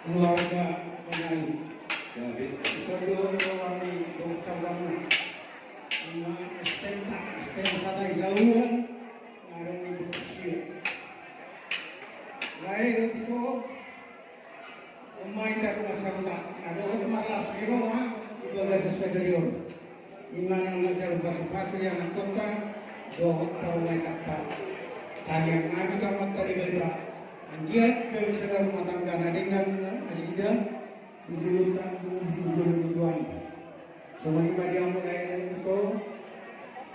keluarga penyanyi David Sodo kami bangsa kamu dengan STM sana jauh ngarang di Rusia lain itu umay tak masalah ada orang malas biro ha ibadah sesederion iman yang menjadi pasu-pasu yang nakutkan dohot parumay kata tanya nami kamat tadi beda anjiat dari saudara rumah tangga dengan asida dijulukan tujuan semua lima dia mulai itu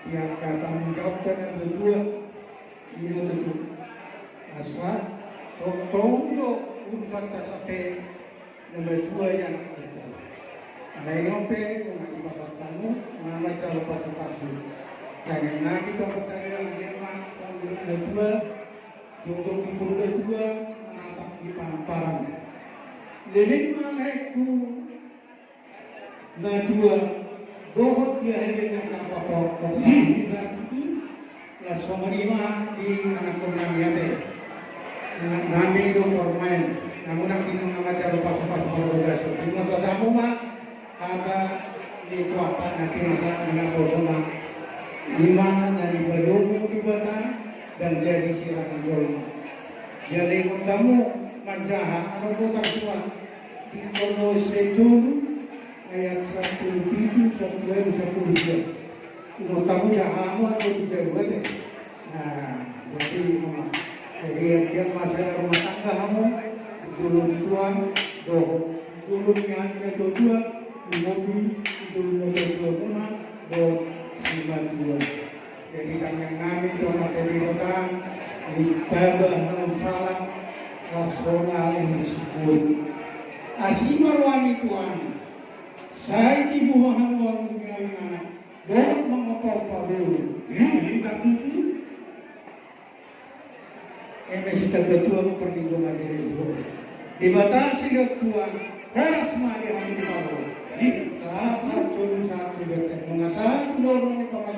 yang kata menjawabkan yang berdua ini tentu asal tondo urusan sampai nomor dua yang kita lain ngope mengaji pasal tamu nama calon pasu-pasu jangan lagi pertanyaan dia mah sambil kedua jodoh di kedua menatap di pamparan lilit malaiku dua bohot dia hanya yang apa-apa berarti lah semua lima di anak kurang ya teh dengan nami itu permain namun nak minum nama cara pas-pas berbegas cuma tamu mah kata di kuatan nanti masa dengan bosoma lima dari berdomu di batang dan jadi silakan dolma jadi kamu majaha atau kota tua di kono itu ayat 1:7 1:2 1:3 kamu jahamu atau dijauh aja nah jadi dia masalah rumah tangga kamu julun tuan doh julunnya hanya dua di mobil julunnya dua rumah doh 52 jadi kami yang nami doa dari kota ibadah salam rasional yang disebut asli marwani tuan saya ibu bahan uang dengan anak doa mengapa dulu tidak tentu MSI terbetul perlindungan diri dulu dibatasi Tuhan harus mari ambil tahu saat satu betul mengasah dorong di pamas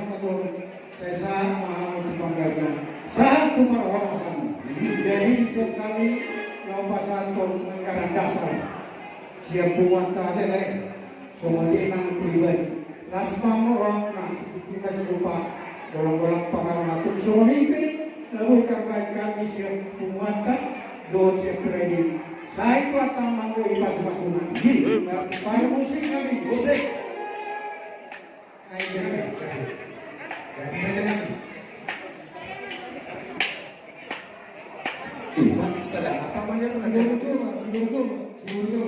saya saat mahal di panggalan saat marwarasan jadi untuk kami lampasan mengkaran dasar siap buat tadi leh semua dinang pribadi rasma orang nak sedikit serupa bolong-bolong pangalan atur semua lalu terbaik kami siap penguatan doa kredit saya kuat manggo ipas-pasunan pada musik kami musik ayo jadi aja lagi sudah apa namanya? Sebelum itu